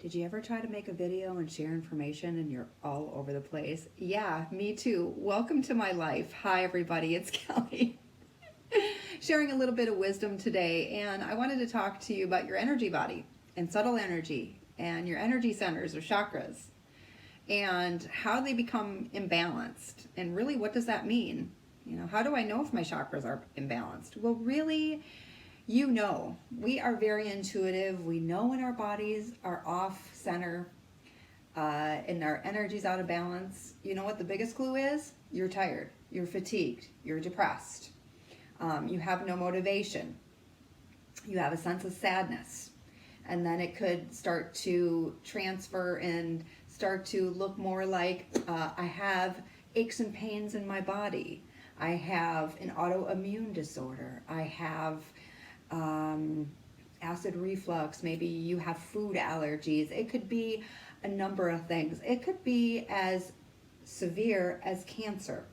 Did you ever try to make a video and share information and you're all over the place? Yeah, me too. Welcome to my life. Hi, everybody. It's Kelly. Sharing a little bit of wisdom today. And I wanted to talk to you about your energy body and subtle energy and your energy centers or chakras and how they become imbalanced. And really, what does that mean? You know, how do I know if my chakras are imbalanced? Well, really, you know, we are very intuitive. We know when our bodies are off center and our energy's out of balance. You know what the biggest clue is? You're tired, you're fatigued, you're depressed, you have no motivation, you have a sense of sadness. And then it could start to transfer and start to look more like I have aches and pains in my body. I have an autoimmune disorder. I have acid reflux, maybe you have food allergies. It could be a number of things. It could be as severe as cancer.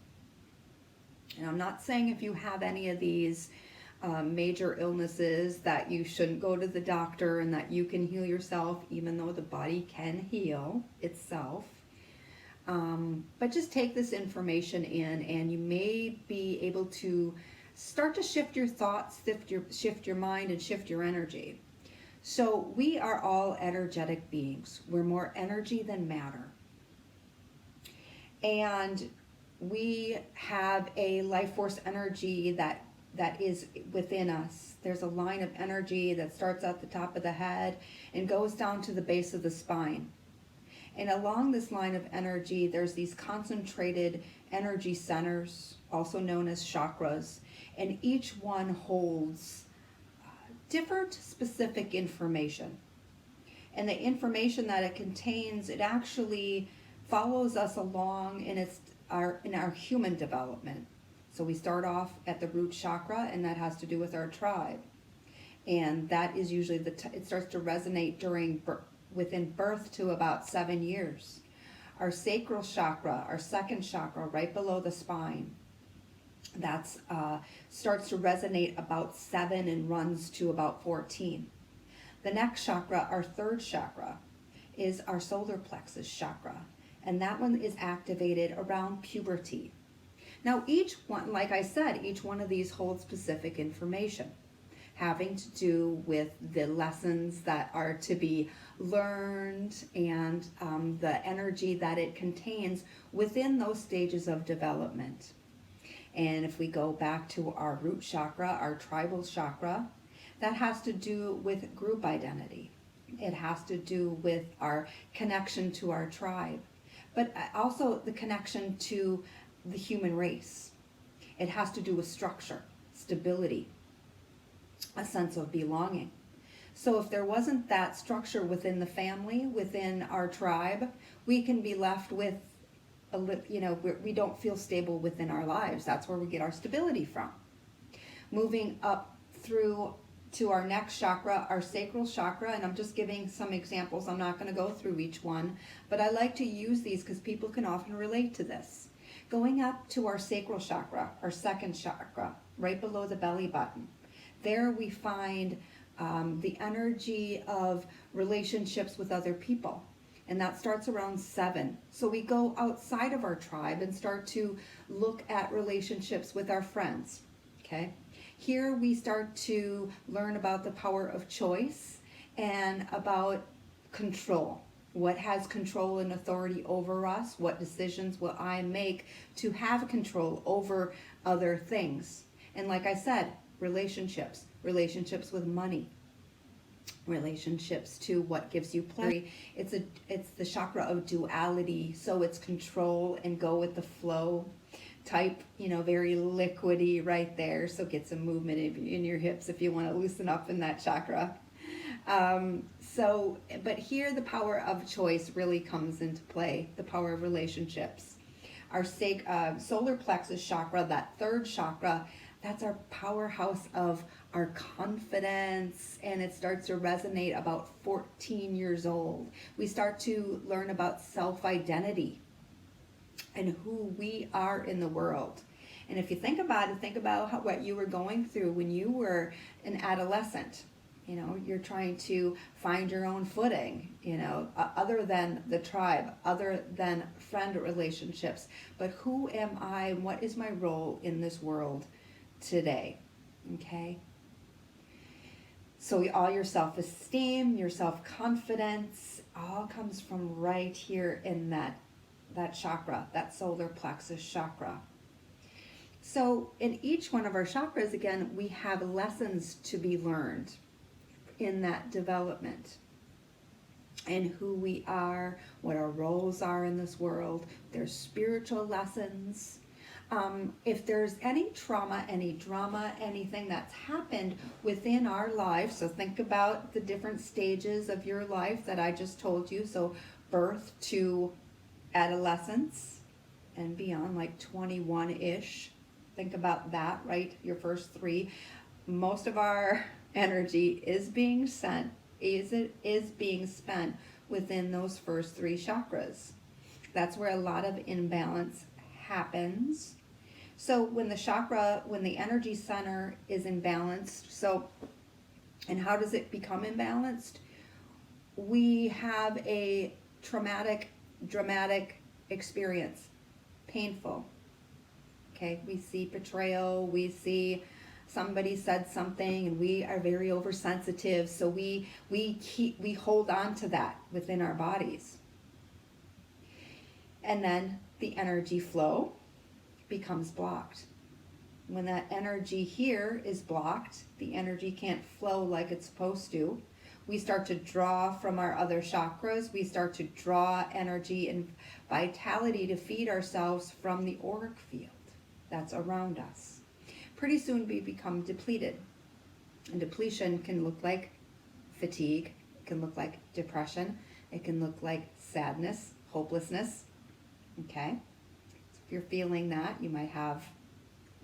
And I'm not saying if you have any of these major illnesses that you shouldn't go to the doctor and that you can heal yourself, even though the body can heal itself. But just take this information in and you may be able to start to shift your thoughts, shift your mind, and shift your energy. So we are all energetic beings. We're more energy than matter. And we have a life force energy that is within us. There's a line of energy that starts at the top of the head and goes down to the base of the spine. And along this line of energy, there's these concentrated energy centers, also known as chakras, and each one holds different specific information. And the information that it contains, it actually follows us along in our human development. So we start off at the root chakra, and that has to do with our tribe. And that is usually it starts to resonate within birth to about 7 years. Our sacral chakra, our second chakra, right below the spine, that's starts to resonate about 7 and runs to about 14. The next chakra, our third chakra, is our solar plexus chakra, and that one is activated around puberty. Now each one, like I said, each one of these holds specific information having to do with the lessons that are to be learned and the energy that it contains within those stages of development. And if we go back to our root chakra, our tribal chakra, that has to do with group identity. It has to do with our connection to our tribe, but also the connection to the human race. It has to do with structure, stability, a sense of belonging. So if there wasn't that structure within the family, within our tribe, we can be left with we don't feel stable within our lives. That's where we get our stability from. Moving up through to our next chakra, our sacral chakra, and I'm just giving some examples. I'm not going to go through each one, but I like to use these because people can often relate to this. Going up to our sacral chakra, our second chakra, right below the belly button. There we find the energy of relationships with other people. And that starts around 7. So we go outside of our tribe and start to look at relationships with our friends, okay? Here we start to learn about the power of choice and about control. What has control and authority over us? What decisions will I make to have control over other things? And like I said, relationships with money, relationships to what gives you pleasure. It's the chakra of duality, so it's control and go with the flow type, very liquidy right there. So get some movement in your hips if you want to loosen up in that chakra. But here the power of choice really comes into play, the power of relationships. Our solar plexus chakra, that third chakra, that's our powerhouse of our confidence, and it starts to resonate about 14 years old. We start to learn about self-identity and who we are in the world. And if you think about it, think about what you were going through when you were an adolescent. You know, you're trying to find your own footing, you know, other than the tribe, other than friend relationships. But who am I? What is my role in this world today? Okay? So all your self-esteem, your self-confidence, all comes from right here in that chakra, that solar plexus chakra. So in each one of our chakras, again, we have lessons to be learned in that development, and who we are, what our roles are in this world. There's spiritual lessons. If there's any trauma, any drama, anything that's happened within our life, so think about the different stages of your life that I just told you. So birth to adolescence and beyond, like 21-ish. Think about that, right? Your first three. Most of our energy is being spent within those first three chakras. That's where a lot of imbalance happens. So when the energy center is imbalanced, and how does it become imbalanced? We have a traumatic, dramatic experience, painful. Okay, we see betrayal, we see somebody said something, and we are very oversensitive, so we hold on to that within our bodies. And then the energy flow becomes blocked. When that energy here is blocked, the energy can't flow like it's supposed to. We start to draw from our other chakras. We start to draw energy and vitality to feed ourselves from the auric field that's around us. Pretty soon we become depleted. And depletion can look like fatigue, it can look like depression, it can look like sadness, hopelessness. Okay? So if you're feeling that, you might have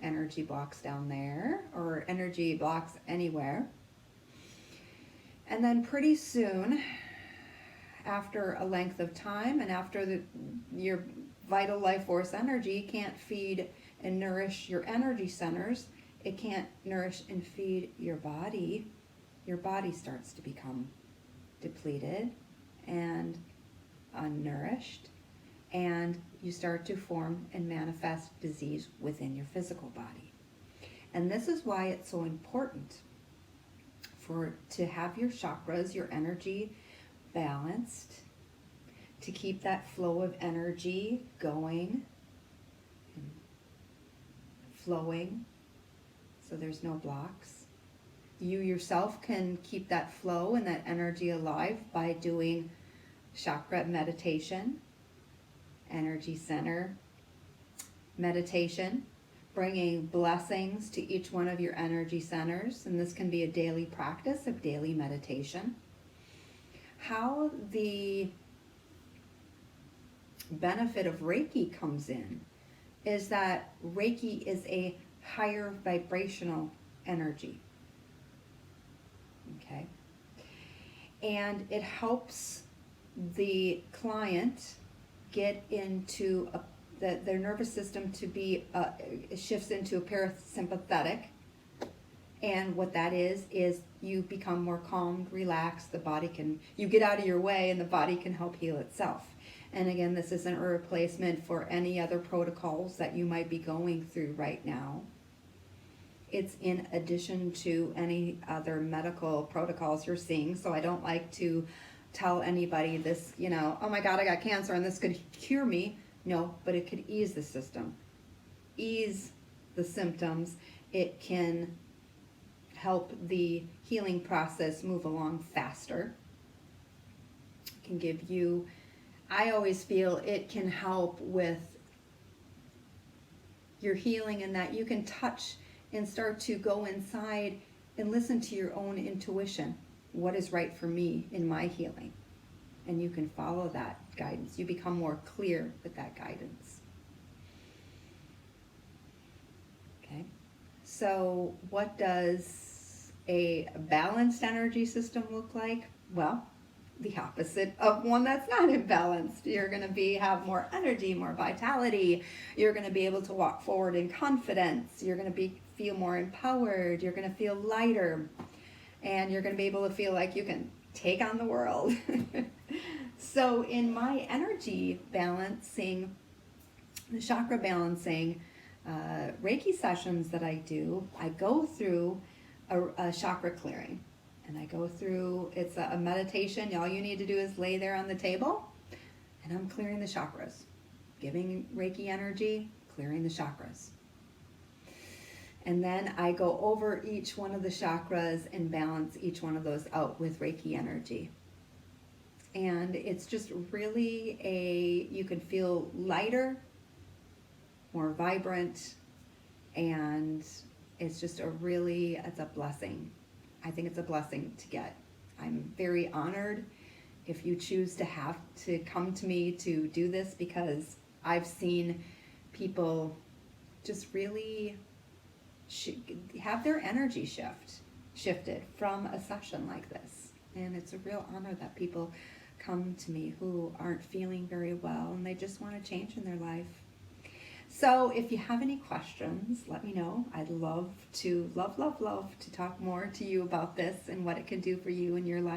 energy blocks down there, or energy blocks anywhere. And then pretty soon, after a length of time, and after your vital life force energy can't feed and nourish your energy centers, it can't nourish and feed your body starts to become depleted and unnourished, and you start to form and manifest disease within your physical body. And this is why it's so important to have your chakras, your energy balanced, to keep that flow of energy going and flowing, so there's no blocks. You yourself can keep that flow and that energy alive by doing chakra meditation, energy center meditation, bringing blessings to each one of your energy centers, and this can be a daily practice of daily meditation. How the benefit of Reiki comes in is that Reiki is a higher vibrational energy. Okay? And it helps the client get into their nervous system to be, shifts into a parasympathetic. And what that is you become more calm, relaxed, you get out of your way and the body can help heal itself. And again, this isn't a replacement for any other protocols that you might be going through right now. It's in addition to any other medical protocols you're seeing. So I don't like to tell anybody this, oh my God, I got cancer and this could cure me. No, but it could ease the system, ease the symptoms. It can help the healing process move along faster. It can give you, I always feel it can help with your healing in that you can touch and start to go inside and listen to your own intuition. What is right for me in my healing? And you can follow that guidance. You become more clear with that guidance. Okay. So what does a balanced energy system look like? Well, the opposite of one that's not imbalanced. You're going to have more energy, more vitality. You're going to be able to walk forward in confidence. You're going to feel more empowered. You're going to feel lighter. and you're going to be able to feel like you can take on the world. So in my energy balancing, the chakra balancing Reiki sessions that I do, I go through a chakra clearing. And I go through, it's a meditation. All you need to do is lay there on the table, and I'm clearing the chakras. Giving Reiki energy, clearing the chakras. And then I go over each one of the chakras and balance each one of those out with Reiki energy. And it's just really you can feel lighter, more vibrant, and it's just it's a blessing. I think it's a blessing to get. I'm very honored if you choose to come to me to do this, because I've seen people just really have their energy shifted from a session like this. And it's a real honor that people come to me who aren't feeling very well and they just want to change in their life. So if you have any questions, let me know. I'd love to talk more to you about this and what it can do for you in your life.